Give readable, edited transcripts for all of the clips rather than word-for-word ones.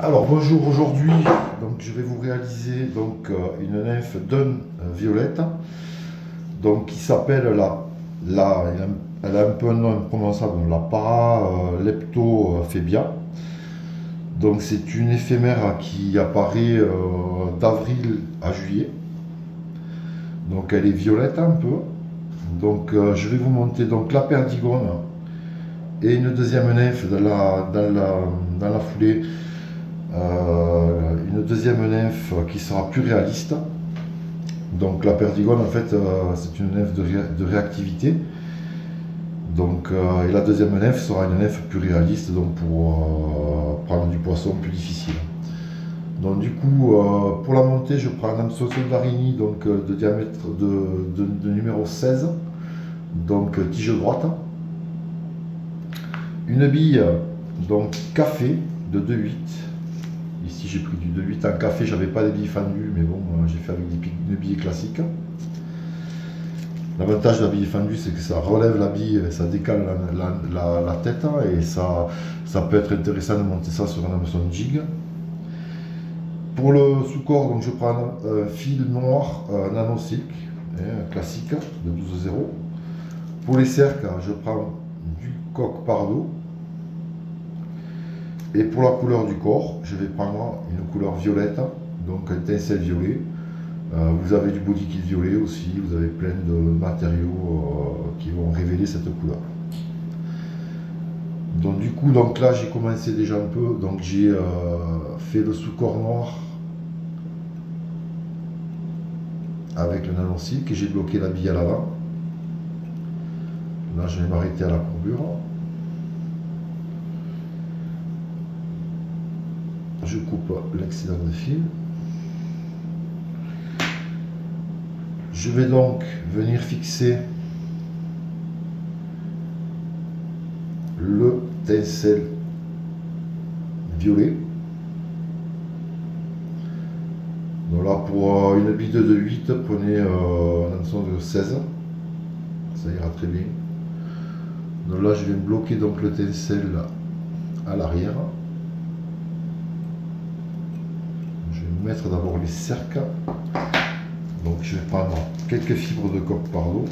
Alors bonjour, aujourd'hui donc je vais vous réaliser une nymphe Dawn violette donc qui s'appelle elle a un peu un nom imprononçable, la Paraleptophebia. Donc c'est une éphémère qui apparaît d'avril à juillet. Donc elle est violette un peu. Donc je vais vous monter donc la perdigone et une deuxième nymphe dans la foulée. Une deuxième nymphe qui sera plus réaliste. Donc la perdigone en fait c'est une nymphe de réactivité. Donc, et la deuxième nymphe sera une nymphe plus réaliste, donc pour prendre du poisson plus difficile. Donc du coup pour la montée je prends un hameçon d'Arini donc de diamètre de numéro 16, donc tige droite. Une bille donc café de 2,8. Ici j'ai pris du 2,8 en café, j'avais pas des billes fendues, mais bon, j'ai fait avec des billes classiques. L'avantage de la bille fendue, c'est que ça relève la bille, ça décale la tête, et ça peut être intéressant de monter ça sur un hameçon jig. Pour le sous-corps, donc je prends un fil noir nano silk, classique de 12,0. Pour les cercles, je prends du coq pardo. Et pour la couleur du corps, je vais prendre une couleur violette, donc un tencel violet. Vous avez du body kit violet aussi, vous avez plein de matériaux qui vont révéler cette couleur. Donc du coup, donc là j'ai commencé déjà un peu, donc j'ai fait le sous-corps noir avec le nylon silk et j'ai bloqué la bille à l'avant. Là je vais m'arrêter à la courbure. Je coupe l'excédent de fil. Je vais donc venir fixer le tencel violet. Donc là pour une bille de 2,8, prenez un hameçon de 16. Ça ira très bien. Donc là je vais bloquer donc le tencel à l'arrière. Je vais mettre d'abord les cercles. Donc je vais prendre quelques fibres de coq pardo.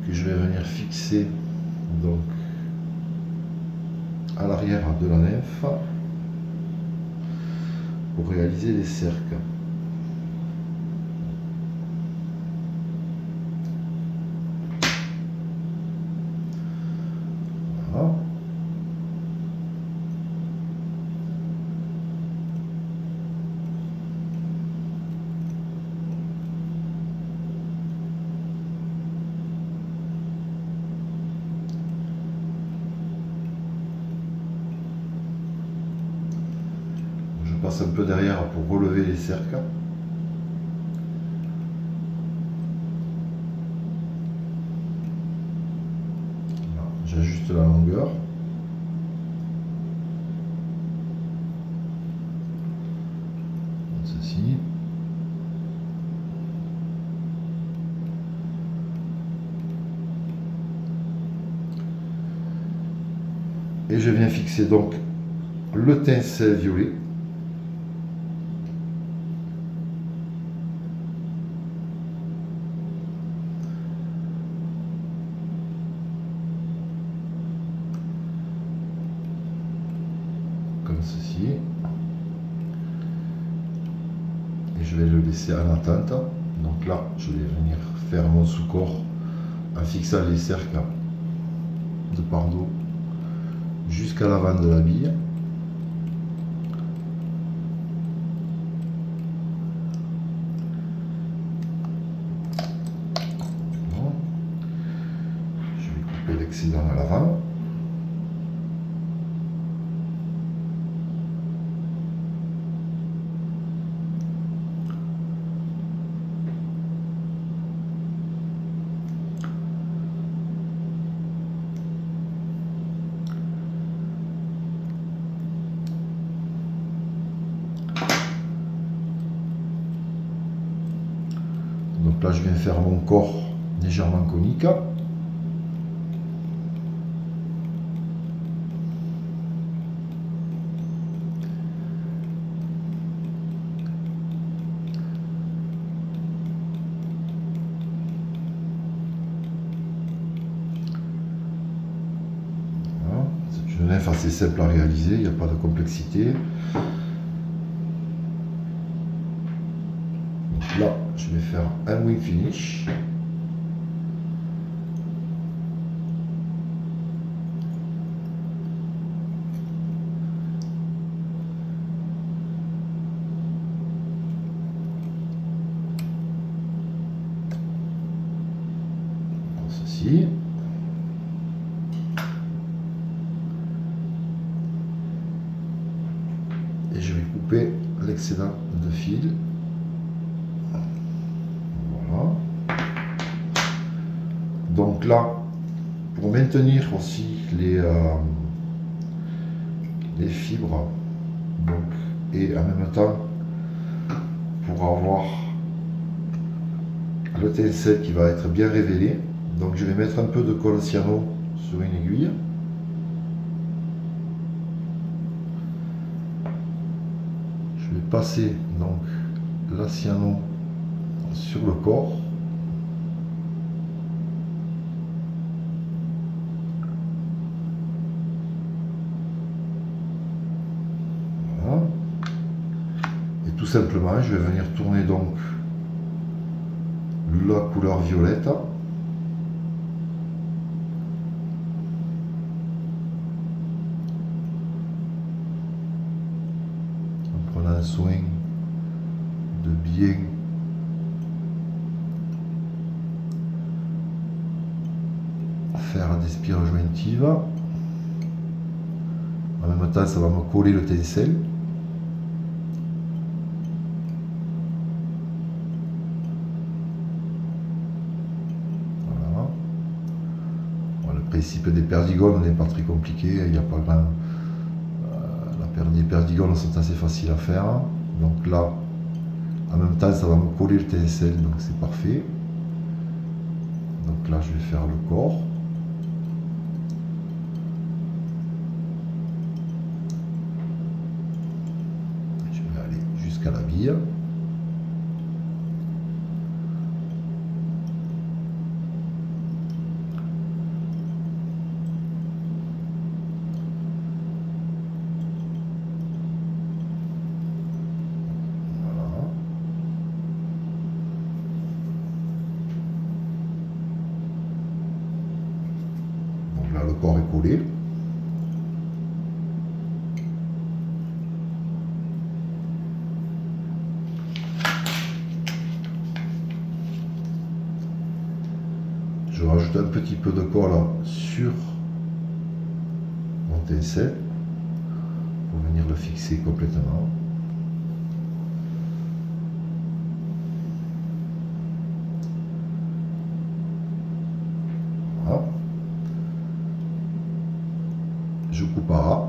Que je vais venir fixer donc à l'arrière de la nymphe pour réaliser les cercles. Voilà. Passe un peu derrière pour relever les cercles. J'ajuste la longueur. Ceci. Et je viens fixer donc le tencel violet. Comme ceci, et je vais le laisser en attente. Donc là je vais venir faire mon sous-corps en fixant les cercles de pardo jusqu'à l'avant de la bille. Bon. Je vais couper l'excédent à l'avant. Donc là je viens faire mon corps légèrement conique. C'est une nef assez simple à réaliser, il n'y a pas de complexité. Donc là je vais faire un wing finish. Ceci. Et je vais couper l'excédent de fil. Voilà. Donc là, pour maintenir aussi les fibres, donc, et en même temps pour avoir le tencel qui va être bien révélé, donc je vais mettre un peu de colle cyano sur une aiguille. Je vais passer donc la cyano sur le corps. Voilà. Et tout simplement, je vais venir tourner donc la couleur violette. En prenant soin de bien faire des spirales jointives. En même temps, ça va me coller le tencel. Le principe des perdigones n'est pas très compliqué, il n'y a pas grand... les perdigones sont assez faciles à faire. Donc là, en même temps, ça va me coller le tencel, donc c'est parfait. Donc là, je vais faire le corps. Je vais aller jusqu'à la bille. Là, le corps est collé. Je rajoute un petit peu de colle sur mon tencel pour venir le fixer complètement. Voilà. Je coupe à ras.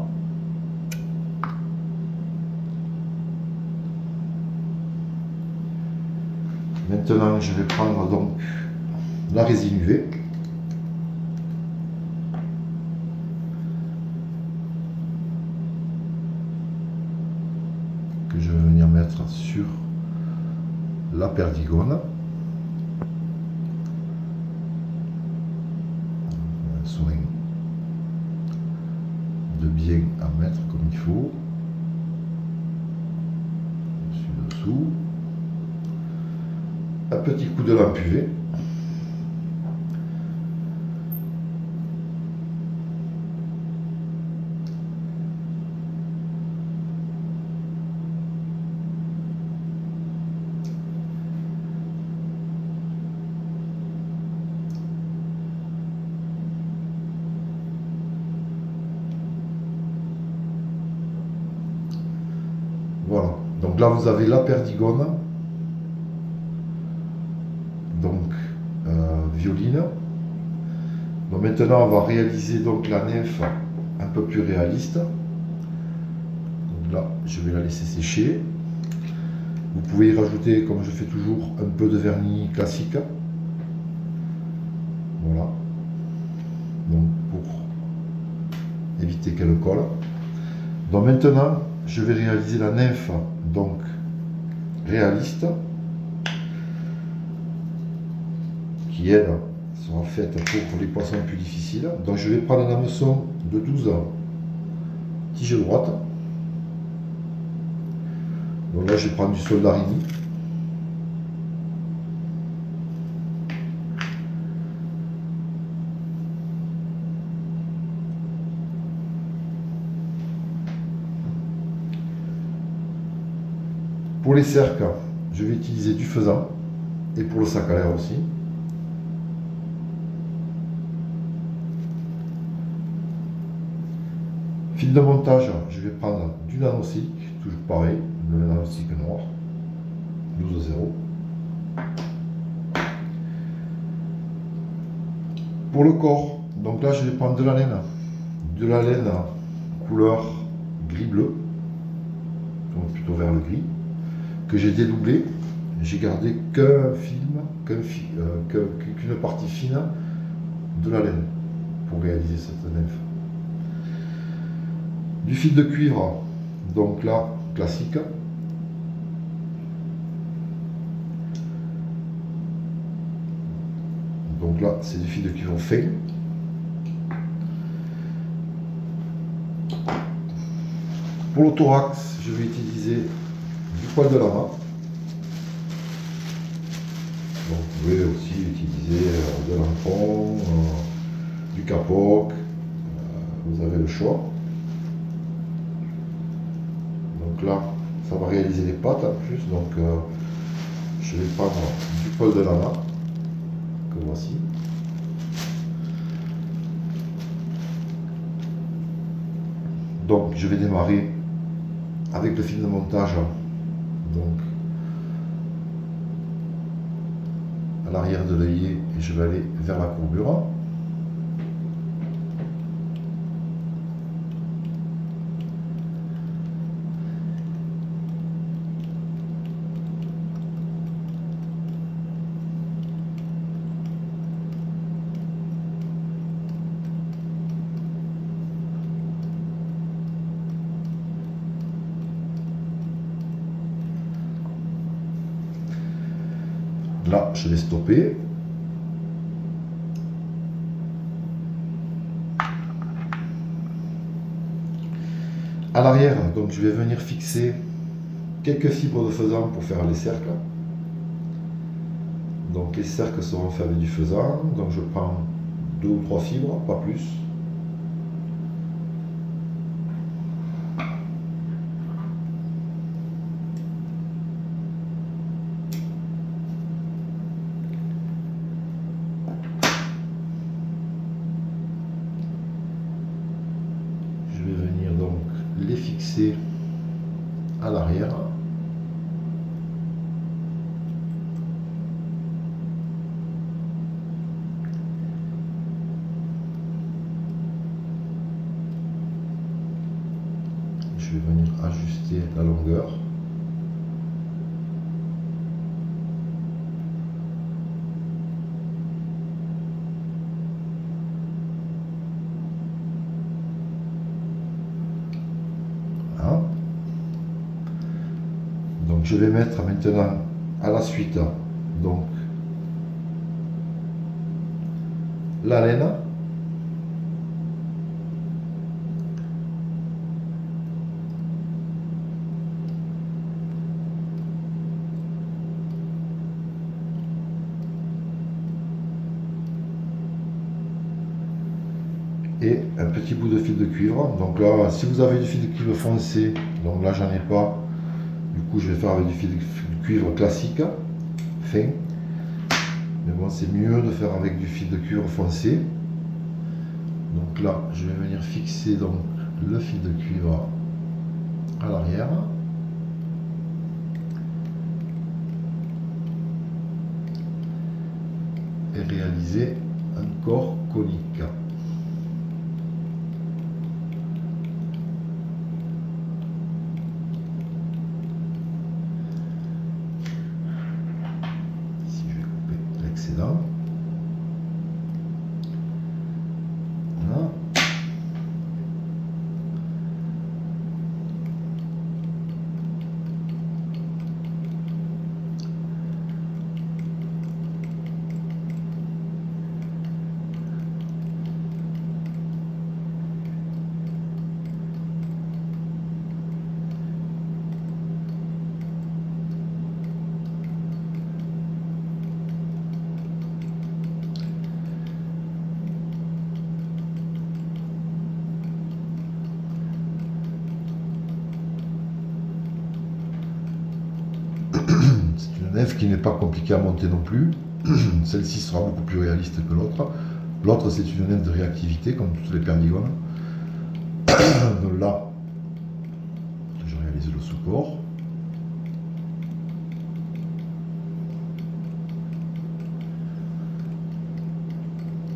Maintenant, je vais prendre donc la résine UV. Que je vais venir mettre sur la perdigone. Un soin de bien à mettre comme il faut. Dessus-dessous. Un petit coup de lampe UV. Voilà, donc là vous avez la perdigone, donc violine. Donc maintenant on va réaliser donc la nef un peu plus réaliste. Donc là je vais la laisser sécher. Vous pouvez y rajouter, comme je fais toujours, un peu de vernis classique. Voilà. Donc pour éviter qu'elle colle. Donc maintenant, je vais réaliser la nymphe, donc réaliste, qui elle sera faite pour les poissons plus difficiles. Donc je vais prendre un hameçon de 12 tiges droites. Donc là je vais prendre du soldarini. Pour les cercles, je vais utiliser du faisan, et pour le sac à l'air aussi. Fil de montage, je vais prendre du nano-silk, toujours pareil, le nano-silk noir, 12,0. Pour le corps, donc là je vais prendre de la laine couleur gris-bleu, donc plutôt vers le gris, que j'ai dédoublé. J'ai gardé qu'un film, qu'une partie fine de la laine pour réaliser cette nymphe. Du fil de cuivre, donc là, classique. Donc là, c'est du fil de cuivre fin. Pour le thorax, je vais utiliser du poil de lama. Donc, vous pouvez aussi utiliser de l'ancron, du capoc, vous avez le choix. Donc là, ça va réaliser les pattes en plus, donc je vais prendre du poil de lama, que voici. Donc je vais démarrer avec le fil de montage, donc à l'arrière de l'œillet, et je vais aller vers la courbure. Là, je vais stopper. À l'arrière, donc je vais venir fixer quelques fibres de faisan pour faire les cercles. Donc les cercles seront faits avec du faisan. Donc je prends 2 ou 3 fibres, pas plus. Les fixer à l'arrière. Je vais venir ajuster la longueur. Donc je vais mettre maintenant à la suite donc la laine, et un petit bout de fil de cuivre. Donc là, si vous avez du fil de cuivre foncé, donc là j'en ai pas, du coup je vais faire avec du fil de cuivre classique fin, mais bon, c'est mieux de faire avec du fil de cuivre foncé. Donc là je vais venir fixer donc le fil de cuivre à l'arrière, et réaliser un corps conique. l'excédent. Voilà. C'est une nef qui n'est pas compliquée à monter non plus. Celle-ci sera beaucoup plus réaliste que l'autre. L'autre, c'est une nef de réactivité, comme toutes les perdigones. Donc là, je réalise le support.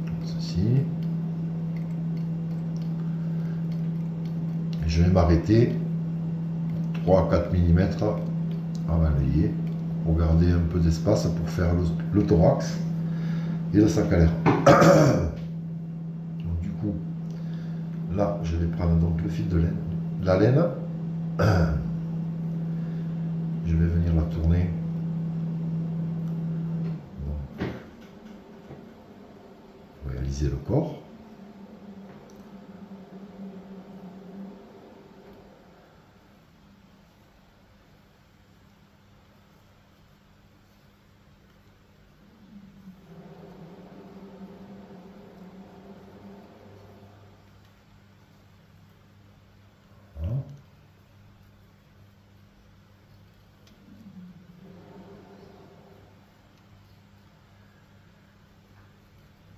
Comme ceci. Et je vais m'arrêter 3 à 4 mm avant l'œillet pour garder un peu d'espace pour faire le thorax et le sac à l'air. Donc du coup, là, je vais prendre donc le fil de laine, la laine. Je vais venir la tourner. Pour réaliser le corps.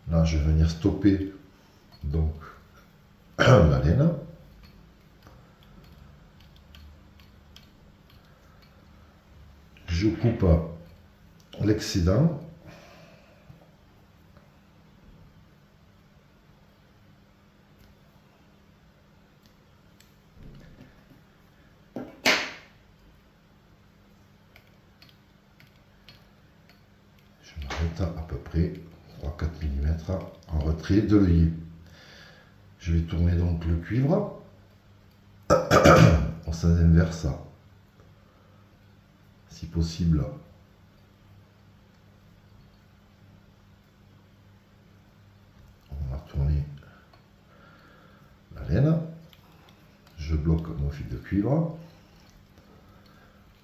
Là, je vais venir stopper donc la laine. Je coupe l'excédent. Je m'arrête à peu près 3-4 mm en retrait de l'œillet. Je vais tourner donc le cuivre en sens inverse, si possible. On va tourner la laine. Je bloque mon fil de cuivre.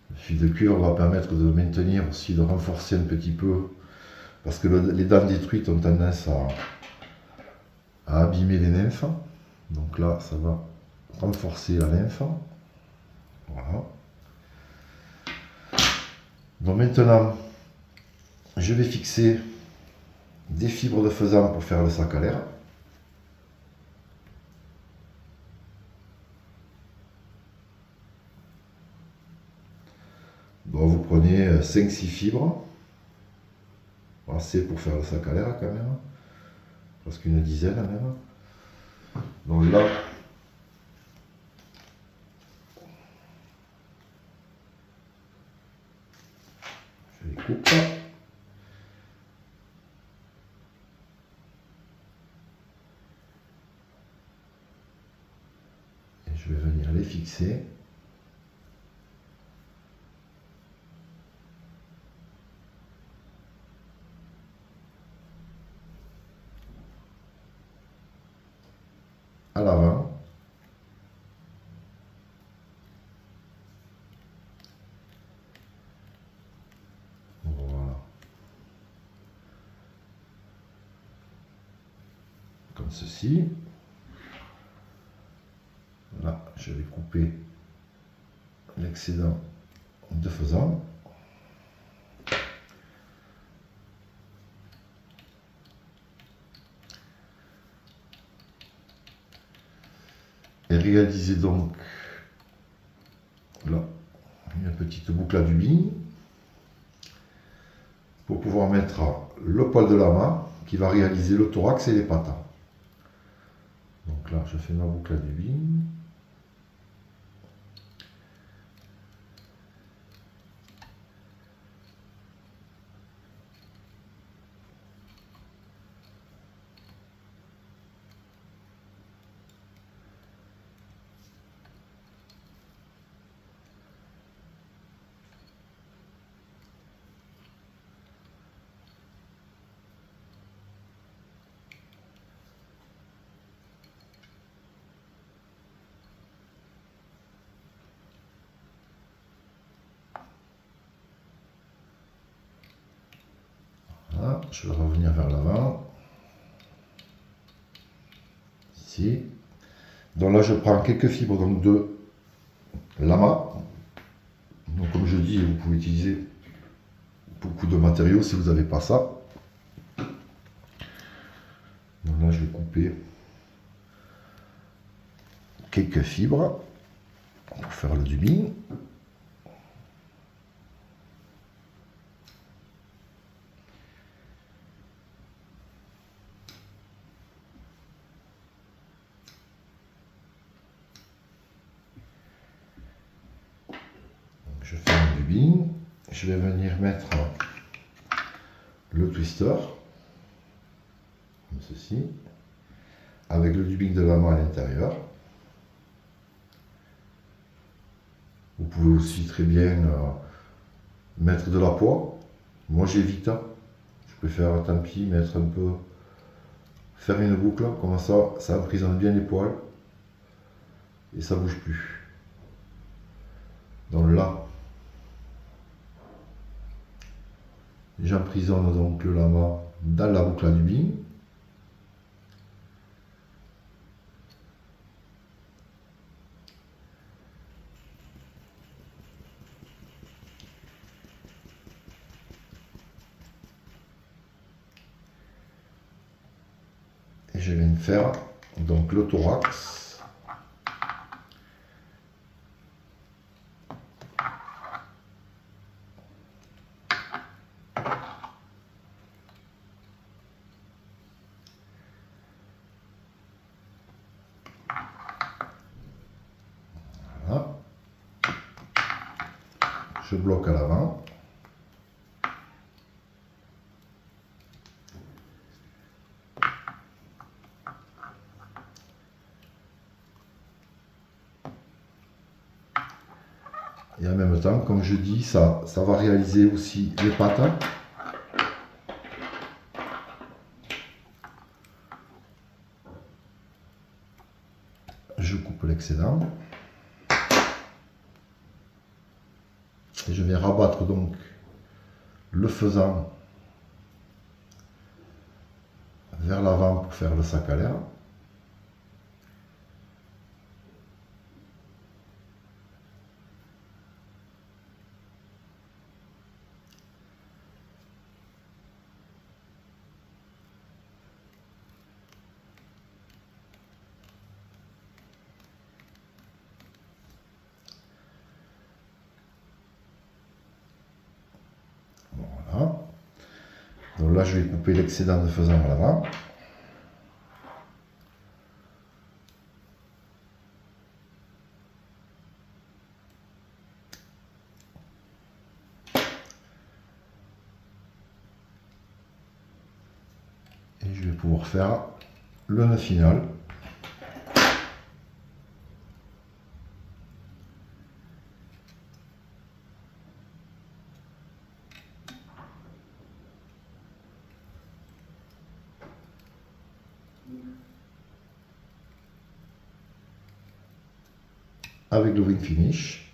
Le fil de cuivre va permettre de maintenir aussi, de renforcer un petit peu, parce que les dents détruites ont tendance à abîmer les nymphes. Donc là, ça va renforcer la nymphe. Voilà. Donc maintenant, je vais fixer des fibres de faisan pour faire le sac à l'air. Donc vous prenez 5-6 fibres. Assez pour faire le sac à l'air quand même. Presque une dizaine même. Donc là, je les coupe. Et je vais venir les fixer. À l'avant. Voilà. Comme ceci. Là, je vais couper l'excédent de faisan. Et réaliser donc là une petite boucle à dubin pour pouvoir mettre le poil de lama qui va réaliser le thorax et les pattes. Donc là, je fais ma boucle à dubin. je vais revenir vers l'avant. Ici. Donc là, je prends quelques fibres donc de lama. Donc comme je dis, vous pouvez utiliser beaucoup de matériaux si vous n'avez pas ça. Donc là, je vais couper quelques fibres pour faire le dubbing. Je fais un dubbing. Je vais venir mettre le twister, comme ceci, avec le dubbing de lama à l'intérieur. Vous pouvez aussi très bien mettre de la poix. Moi j'évite. Je préfère tant pis mettre un peu, faire une boucle, comme ça emprisonne bien les poils et ça bouge plus. Donc là, j'emprisonne donc le lama dans la boucle à dubbing. Et je viens de faire donc le thorax. Voilà. Je bloque à l'avant. Et en même temps, comme je dis, ça va réaliser aussi les pattes. Je coupe l'excédent. Et je vais rabattre donc le faisant vers l'avant pour faire le sac à l'air. Voilà. Donc là, je vais couper l'excédent de faisant à l'avant. Et je vais pouvoir faire le nœud final. Avec le wing finish.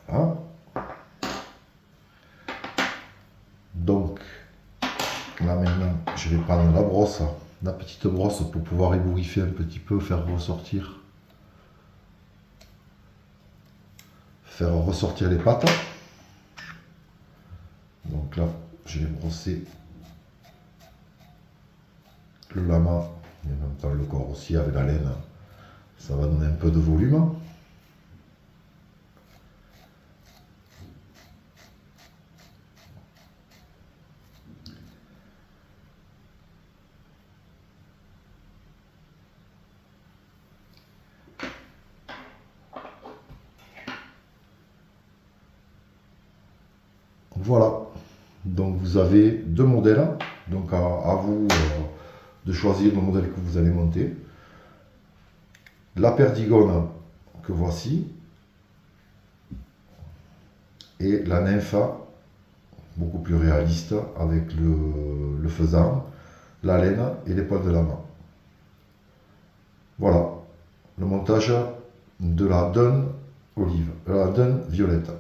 Voilà. Donc là maintenant, je vais prendre la brosse, la petite brosse pour pouvoir ébouriffer un petit peu, faire ressortir les pattes. Donc là, je vais brosser le lama et en même temps le corps aussi avec la laine. Ça va donner un peu de volume. Voilà, donc vous avez deux modèles, donc à vous de choisir le modèle que vous allez monter. La perdigone que voici et la nympha beaucoup plus réaliste avec le faisan, la laine et les poils de la main. Voilà, le montage de la Dawn olive, la Dawn violette.